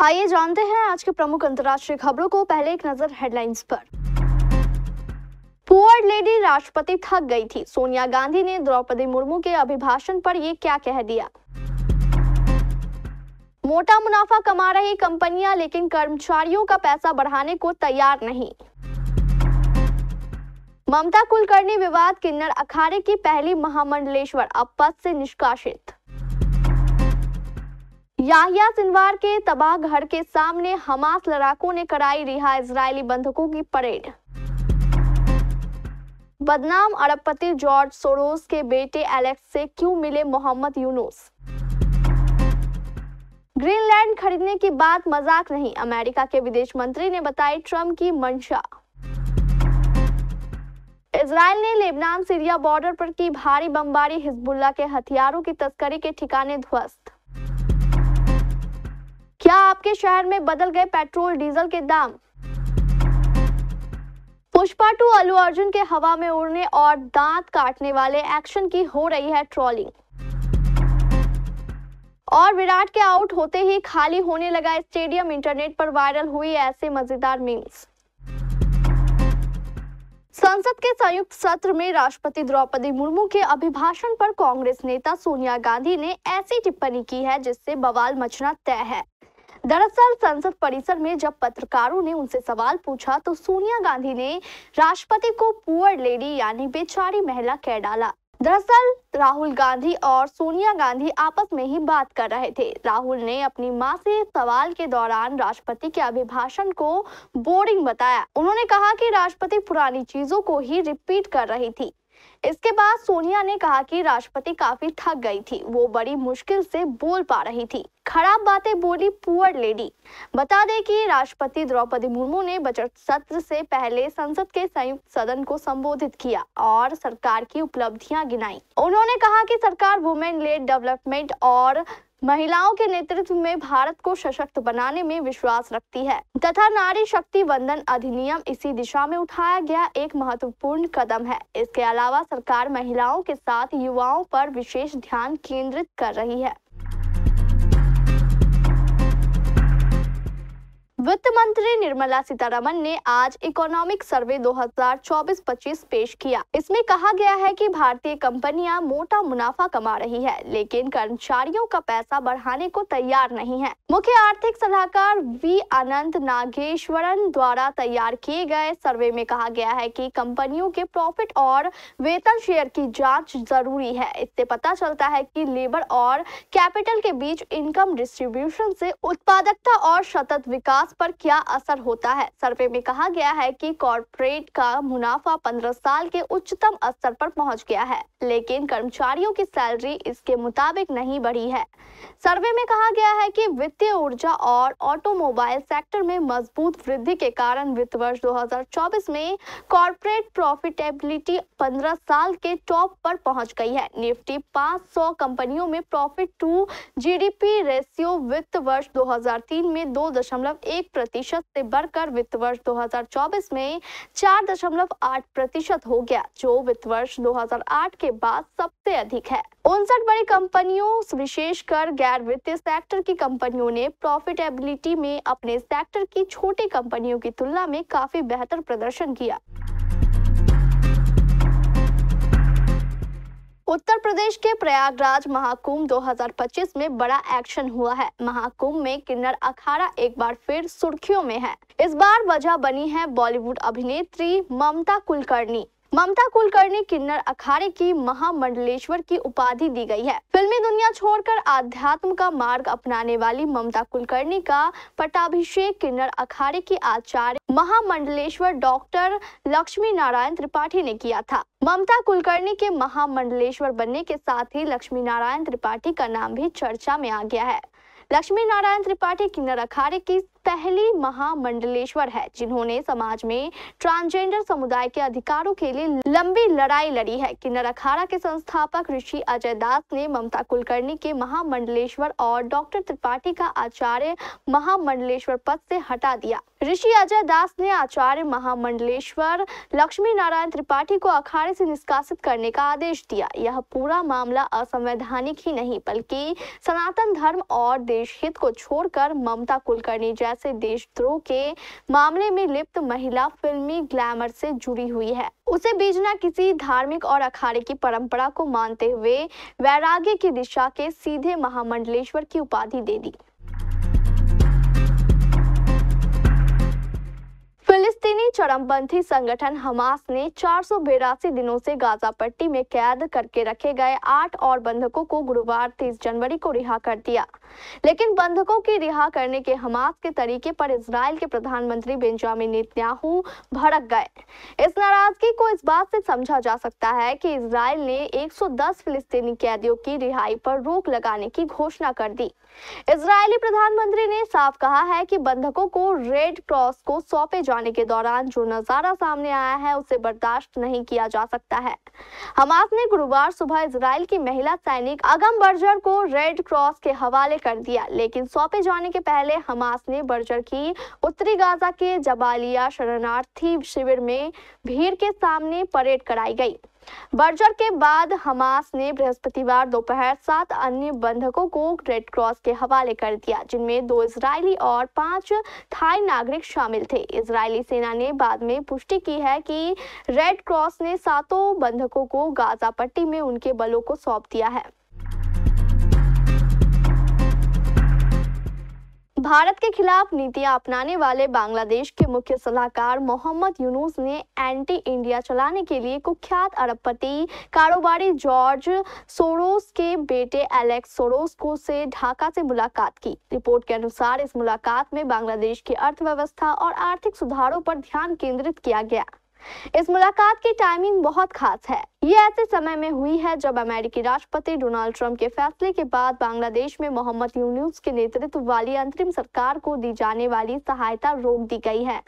आइए जानते हैं आज के प्रमुख अंतर्राष्ट्रीय खबरों को। पहले एक नजर हेडलाइंस पर। पुअर लेडी राष्ट्रपति थक गई थी, सोनिया गांधी ने द्रौपदी मुर्मू के अभिभाषण पर ये क्या कह दिया। मोटा मुनाफा कमा रही कंपनियां लेकिन कर्मचारियों का पैसा बढ़ाने को तैयार नहीं। ममता कुलकर्णी विवाद, किन्नर अखाड़े की पहली महामंडलेश्वर अब पद से निष्कासित। याहिया सिनवार के तबाह घर के सामने हमास लड़ाकों ने कराई रिहा इजरायली बंधकों की परेड। बदनाम अरबपति जॉर्ज सोरोस के बेटे एलेक्स से क्यों मिले मोहम्मद यूनुस। ग्रीनलैंड खरीदने की बात मजाक नहीं, अमेरिका के विदेश मंत्री ने बताई ट्रंप की मंशा। इजरायल ने लेबनान सीरिया बॉर्डर पर की भारी बमबारी, हिजबुल्लाह के हथियारों की तस्करी के ठिकाने ध्वस्त। क्या आपके शहर में बदल गए पेट्रोल डीजल के दाम। पुष्पा 2 अल्लू अर्जुन के हवा में उड़ने और दांत काटने वाले एक्शन की हो रही है ट्रोलिंग। और विराट के आउट होते ही खाली होने लगा स्टेडियम, इंटरनेट पर वायरल हुई ऐसे मजेदार मीम्स। संसद के संयुक्त सत्र में राष्ट्रपति द्रौपदी मुर्मू के अभिभाषण पर कांग्रेस नेता सोनिया गांधी ने ऐसी टिप्पणी की है जिससे बवाल मचना तय है। दरअसल संसद परिसर में जब पत्रकारों ने उनसे सवाल पूछा तो सोनिया गांधी ने राष्ट्रपति को पुअर लेडी यानी बेचारी महिला कह डाला। दरअसल राहुल गांधी और सोनिया गांधी आपस में ही बात कर रहे थे। राहुल ने अपनी मां से सवाल के दौरान राष्ट्रपति के अभिभाषण को बोरिंग बताया। उन्होंने कहा कि राष्ट्रपति पुरानी चीजों को ही रिपीट कर रही थी। इसके बाद सोनिया ने कहा कि राष्ट्रपति काफी थक गई थी, वो बड़ी मुश्किल से बोल पा रही थी, खराब बातें बोली पुअर लेडी। बता दें कि राष्ट्रपति द्रौपदी मुर्मू ने बजट सत्र से पहले संसद के संयुक्त सदन को संबोधित किया और सरकार की उपलब्धियां गिनाई। उन्होंने कहा कि सरकार वुमेन लेड डेवलपमेंट और महिलाओं के नेतृत्व में भारत को सशक्त बनाने में विश्वास रखती है तथा नारी शक्ति वंदन अधिनियम इसी दिशा में उठाया गया एक महत्वपूर्ण कदम है। इसके अलावा सरकार महिलाओं के साथ युवाओं पर विशेष ध्यान केंद्रित कर रही है। वित्त मंत्री निर्मला सीतारमण ने आज इकोनॉमिक सर्वे 2024-25 पेश किया। इसमें कहा गया है कि भारतीय कंपनियां मोटा मुनाफा कमा रही है लेकिन कर्मचारियों का पैसा बढ़ाने को तैयार नहीं है। मुख्य आर्थिक सलाहकार वी अनंत नागेश्वरन द्वारा तैयार किए गए सर्वे में कहा गया है कि कंपनियों के प्रॉफिट और वेतन शेयर की जांच जरूरी है। इससे पता चलता है कि लेबर और कैपिटल के बीच इनकम डिस्ट्रीब्यूशन से उत्पादकता और सतत विकास पर क्या असर होता है। सर्वे में कहा गया है कि कॉर्पोरेट का मुनाफा 15 साल के उच्चतम स्तर पर पहुंच गया है लेकिन कर्मचारियों की सैलरी इसके मुताबिक नहीं बढ़ी है। सर्वे में कहा गया है कि वित्तीय ऊर्जा और ऑटोमोबाइल सेक्टर में मजबूत वृद्धि के कारण वित्त वर्ष 2024 में कॉर्पोरेट प्रॉफिटेबिलिटी 15 साल के टॉप पर पहुंच गई है। निफ्टी 500 कंपनियों में प्रॉफिट टू जीडीपी रेशियो वित्त वर्ष 2003 में 2.1% से बढ़कर वित्त वर्ष 2024 में 4.8% हो गया, जो वित्त वर्ष 2008 के बाद सबसे अधिक है। 59 बड़ी कंपनियों विशेषकर गैर वित्तीय सेक्टर की कंपनियों ने प्रॉफिटेबिलिटी में अपने सेक्टर की छोटी कंपनियों की तुलना में काफी बेहतर प्रदर्शन किया। उत्तर प्रदेश के प्रयागराज महाकुंभ 2025 में बड़ा एक्शन हुआ है। महाकुंभ में किन्नर अखाड़ा एक बार फिर सुर्खियों में है। इस बार वजह बनी है बॉलीवुड अभिनेत्री ममता कुलकर्णी। ममता कुलकर्णी किन्नर अखाड़े की महामंडलेश्वर की उपाधि दी गई है। फिल्मी दुनिया छोड़कर आध्यात्म का मार्ग अपनाने वाली ममता कुलकर्णी का पट्टाभिषेक किन्नर अखाड़े की आचार्य महामंडलेश्वर डॉक्टर लक्ष्मी नारायण त्रिपाठी ने किया था। ममता कुलकर्णी के महामंडलेश्वर बनने के साथ ही लक्ष्मी नारायण त्रिपाठी का नाम भी चर्चा में आ गया है। लक्ष्मी नारायण त्रिपाठी किन्नर अखाड़े की पहली महामंडलेश्वर है जिन्होंने समाज में ट्रांसजेंडर समुदाय के अधिकारों के लिए लंबी लड़ाई लड़ी है। किन्नर अखाड़ा के संस्थापक ऋषि अजय दास ने ममता कुलकर्णी के महामंडलेश्वर और डॉक्टर त्रिपाठी का आचार्य महामंडलेश्वर पद से हटा दिया। ऋषि अजय दास ने आचार्य महामंडलेश्वर लक्ष्मी नारायण त्रिपाठी को अखाड़े से निष्कासित करने का आदेश दिया। यह पूरा मामला असंवैधानिक ही नहीं बल्कि सनातन धर्म और देश हित को छोड़कर ममता कुलकर्णी जैसे देशद्रोह के मामले में लिप्त महिला फिल्मी ग्लैमर से जुड़ी हुई है। उसे बीजना किसी धार्मिक और अखाड़े की परंपरा को मानते हुए वैराग्य की दिशा के सीधे महामंडलेश्वर की उपाधि दे दी। फिलिस्तीनी चरमपंथी संगठन हमास ने 482 दिनों से गाजा पट्टी में कैद करके रखे गए 8 और बंधकों को गुरुवार 30 जनवरी को रिहा कर दिया। लेकिन बंधकों की रिहा करने के हमास के तरीके पर इजराइल के प्रधानमंत्री बेंजामिन नेतन्याहू भड़क गए। इस नाराजगी को इस बात से समझा जा सकता है कि इजराइल ने 110 फिलिस्तीनी कैदियों की रिहाई पर रोक लगाने की घोषणा कर दी। इजरायली प्रधानमंत्री ने साफ कहा है कि बंधकों को रेड क्रॉस को सौंपे जाने के दौरान जो नजारा सामने आया है उसे बर्दाश्त नहीं किया जा सकता है। हमास ने गुरुवार सुबह इजराइल की महिला सैनिक अगम बर्जर को रेड क्रॉस के हवाले कर दिया, लेकिन सौंपे जाने के पहले हमास ने बर्जर की उत्तरी गाजा के जबालिया शरणार्थी शिविर में भीड़ के सामने परेड कराई गई। बर्जर के बाद हमास ने बृहस्पतिवार दोपहर 7 अन्य बंधकों को रेड क्रॉस के हवाले कर दिया, जिनमें 2 इजरायली और 5 थाई नागरिक शामिल थे। इजरायली सेना ने बाद में पुष्टि की है कि रेड क्रॉस ने 7 बंधकों को गाजा पट्टी में उनके बलों को सौंप दिया है। भारत के खिलाफ नीतियां अपनाने वाले बांग्लादेश के मुख्य सलाहकार मोहम्मद यूनुस ने एंटी इंडिया चलाने के लिए कुख्यात अरबपति कारोबारी जॉर्ज सोरोस के बेटे एलेक्स सोरोस को से ढाका से मुलाकात की। रिपोर्ट के अनुसार इस मुलाकात में बांग्लादेश की अर्थव्यवस्था और आर्थिक सुधारों पर ध्यान केंद्रित किया गया। इस मुलाकात की टाइमिंग बहुत खास है। ये ऐसे समय में हुई है जब अमेरिकी राष्ट्रपति डोनाल्ड ट्रंप के फैसले के बाद बांग्लादेश में मोहम्मद यूनुस के नेतृत्व वाली अंतरिम सरकार को दी जाने वाली सहायता रोक दी गई है।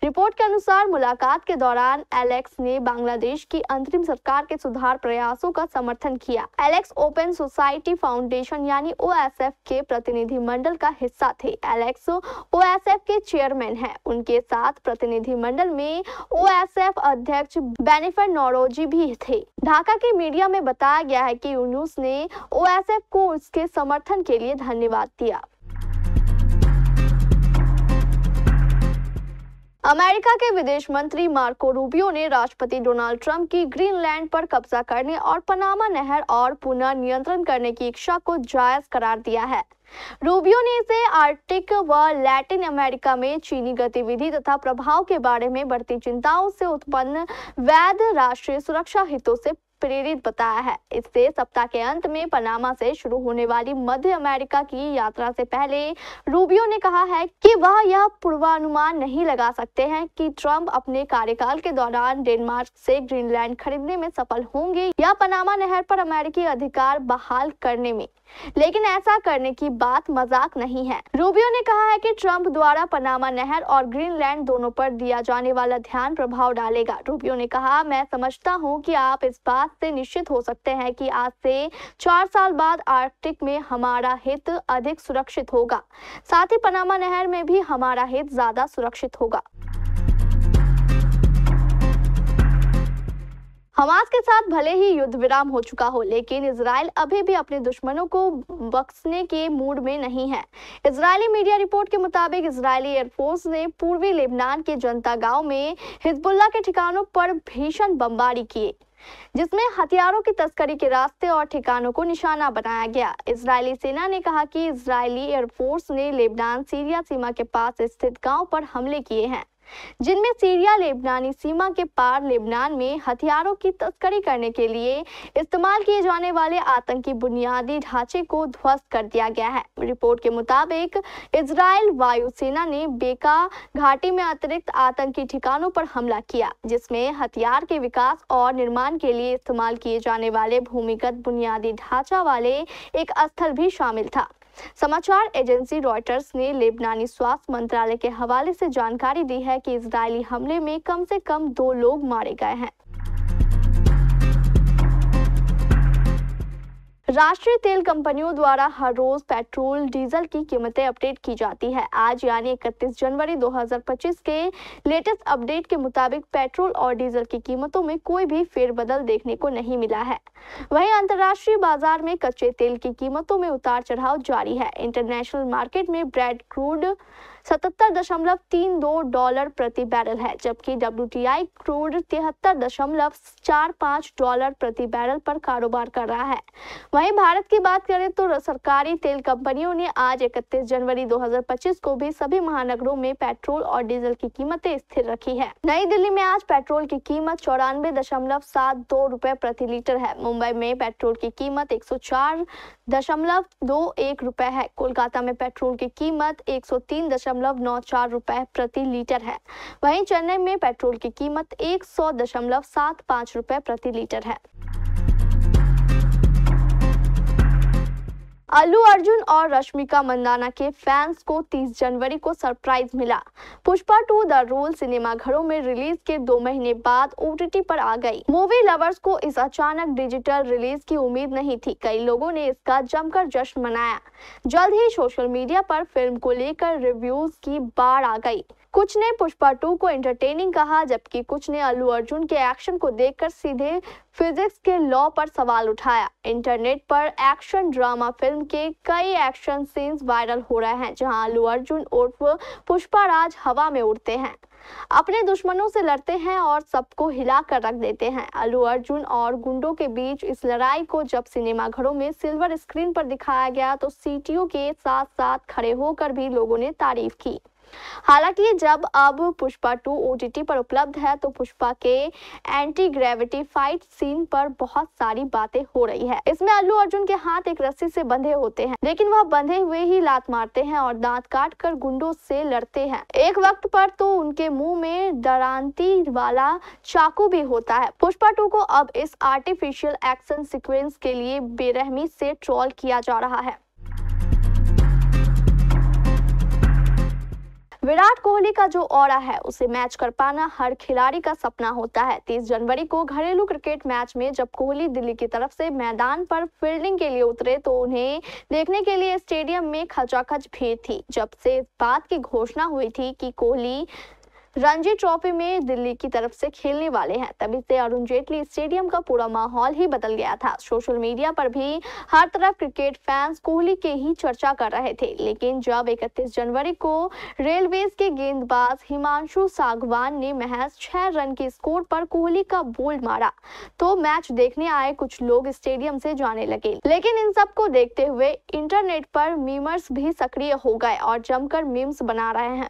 रिपोर्ट के अनुसार मुलाकात के दौरान एलेक्स ने बांग्लादेश की अंतरिम सरकार के सुधार प्रयासों का समर्थन किया। एलेक्स ओपन सोसाइटी फाउंडेशन यानी OSF के प्रतिनिधिमंडल का हिस्सा थे। एलेक्स OSF के चेयरमैन हैं। उनके साथ प्रतिनिधिमंडल में OSF अध्यक्ष बेनिफर नौरोजी भी थे। ढाका की मीडिया में बताया गया है कि यूनुस ने OSF को उसके समर्थन के लिए धन्यवाद दिया। अमेरिका के विदेश मंत्री मार्को रूबियो ने राष्ट्रपति डोनाल्ड ट्रंप की ग्रीनलैंड पर कब्जा करने और पनामा नहर और पुनः नियंत्रण करने की इच्छा को जायज करार दिया है। रूबियो ने इसे आर्कटिक व लैटिन अमेरिका में चीनी गतिविधि तथा प्रभाव के बारे में बढ़ती चिंताओं से उत्पन्न वैध राष्ट्रीय सुरक्षा हितों से प्रेरित बताया है। इससे सप्ताह के अंत में पनामा से शुरू होने वाली मध्य अमेरिका की यात्रा से पहले रूबियो ने कहा है कि वह यह पूर्वानुमान नहीं लगा सकते हैं कि ट्रंप अपने कार्यकाल के दौरान डेनमार्क से ग्रीनलैंड खरीदने में सफल होंगे या पनामा नहर पर अमेरिकी अधिकार बहाल करने में, लेकिन ऐसा करने की बात मजाक नहीं है। रूबियो ने कहा है कि ट्रंप द्वारा पनामा नहर और ग्रीनलैंड दोनों पर दिया जाने वाला ध्यान प्रभाव डालेगा। रूबियो ने कहा, मैं समझता हूं कि आप इस बात से निश्चित हो सकते हैं कि आज से 4 साल बाद आर्कटिक में हमारा हित अधिक सुरक्षित होगा, साथ ही पनामा नहर में भी हमारा हित ज्यादा सुरक्षित होगा। हमास के साथ भले ही युद्ध विराम हो चुका हो, लेकिन इजराइल अभी भी अपने दुश्मनों को बख्शने के मूड में नहीं है। इजरायली मीडिया रिपोर्ट के मुताबिक इजरायली एयरफोर्स ने पूर्वी लेबनान के जनता गांव में हिजबुल्लाह के ठिकानों पर भीषण बमबारी किए, जिसमें हथियारों की तस्करी के रास्ते और ठिकानों को निशाना बनाया गया। इजरायली सेना ने कहा कि इजरायली एयरफोर्स ने लेबनान सीरिया सीमा के पास स्थित गांव पर हमले किए हैं, जिनमें सीरिया लेबनानी सीमा के पार लेबनान में हथियारों की तस्करी करने के लिए इस्तेमाल किए जाने वाले आतंकी बुनियादी ढांचे को ध्वस्त कर दिया गया है। रिपोर्ट के मुताबिक इजराइल वायुसेना ने बेका घाटी में अतिरिक्त आतंकी ठिकानों पर हमला किया, जिसमें हथियार के विकास और निर्माण के लिए इस्तेमाल किए जाने वाले भूमिगत बुनियादी ढांचा वाले एक स्थल भी शामिल था। समाचार एजेंसी रॉयटर्स ने लेबनानी स्वास्थ्य मंत्रालय के हवाले से जानकारी दी है कि इजरायली हमले में कम से कम 2 लोग मारे गए हैं। राष्ट्रीय तेल कंपनियों द्वारा हर रोज पेट्रोल डीजल की कीमतें अपडेट की जाती है। आज यानी 31 जनवरी 2025 के लेटेस्ट अपडेट के मुताबिक पेट्रोल और डीजल की कीमतों में कोई भी फेरबदल देखने को नहीं मिला है। वहीं अंतर्राष्ट्रीय बाजार में कच्चे तेल की कीमतों में उतार चढ़ाव जारी है। इंटरनेशनल मार्केट में ब्रेंट क्रूड $77.32 प्रति बैरल है, जबकि WTI क्रूड $73.45 प्रति बैरल पर कारोबार कर रहा है। वहीं भारत की बात करें तो सरकारी तेल कंपनियों ने आज 31 जनवरी 2025 को भी सभी महानगरों में पेट्रोल और डीजल की कीमतें स्थिर रखी है। नई दिल्ली में आज पेट्रोल की कीमत 94.72 रुपए प्रति लीटर है। मुंबई में पेट्रोल की कीमत 104.21 रुपए है। कोलकाता में पेट्रोल की कीमत 103.94 रुपए प्रति लीटर है। वहीं चेन्नई में पेट्रोल की कीमत 100.75 रुपए प्रति लीटर है। अल्लू अर्जुन और रश्मिका मंदाना के फैंस को 30 जनवरी को सरप्राइज मिला। पुष्पा 2 द रूल सिनेमाघरों में रिलीज के 2 महीने बाद OTT पर आ गई। मूवी लवर्स को इस अचानक डिजिटल रिलीज की उम्मीद नहीं थी। कई लोगों ने इसका जमकर जश्न मनाया। जल्द ही सोशल मीडिया पर फिल्म को लेकर रिव्यूज की बाढ़ आ गई। कुछ ने पुष्पा 2 को एंटरटेनिंग कहा, जबकि कुछ ने अल्लू अर्जुन के एक्शन को देखकर सीधे फिजिक्स के लॉ पर सवाल उठाया। इंटरनेट पर एक्शन ड्रामा फिल्म के कई एक्शन सीन्स वायरल हो रहे हैं, जहां अल्लू अर्जुन उर्फ पुष्पा राज हवा में उड़ते हैं, अपने दुश्मनों से लड़ते हैं और सबको हिला कर रख देते हैं। अल्लू अर्जुन और गुंडों के बीच इस लड़ाई को जब सिनेमाघरों में सिल्वर स्क्रीन पर दिखाया गया तो सीटियों के साथ साथ खड़े होकर भी लोगों ने तारीफ की। हालांकि जब अब पुष्पा 2 OTT पर उपलब्ध है तो पुष्पा के एंटी ग्रेविटी फाइट सीन पर बहुत सारी बातें हो रही है। इसमें अल्लू अर्जुन के हाथ एक रस्सी से बंधे होते हैं, लेकिन वह बंधे हुए ही लात मारते हैं और दांत काट कर गुंडों से लड़ते हैं। एक वक्त पर तो उनके मुंह में दरांती वाला चाकू भी होता है। पुष्पा 2 को अब इस आर्टिफिशियल एक्शन सीक्वेंस के लिए बेरहमी से ट्रोल किया जा रहा है। विराट कोहली का जो ऑरा है उसे मैच कर पाना हर खिलाड़ी का सपना होता है। 30 जनवरी को घरेलू क्रिकेट मैच में जब कोहली दिल्ली की तरफ से मैदान पर फील्डिंग के लिए उतरे तो उन्हें देखने के लिए स्टेडियम में खचाखच भीड़ थी। जब से इस बात की घोषणा हुई थी कि कोहली रणजी ट्रॉफी में दिल्ली की तरफ से खेलने वाले हैं, तभी से अरुण जेटली स्टेडियम का पूरा माहौल ही बदल गया था। सोशल मीडिया पर भी हर तरफ क्रिकेट फैंस कोहली के ही चर्चा कर रहे थे। लेकिन जब 31 जनवरी को रेलवेज के गेंदबाज हिमांशु सागवान ने महज 6 रन के स्कोर पर कोहली का बोल्ड मारा तो मैच देखने आए कुछ लोग स्टेडियम से जाने लगे। लेकिन इन सब को देखते हुए इंटरनेट पर मीमर्स भी सक्रिय हो गए और जमकर मीम्स बना रहे हैं।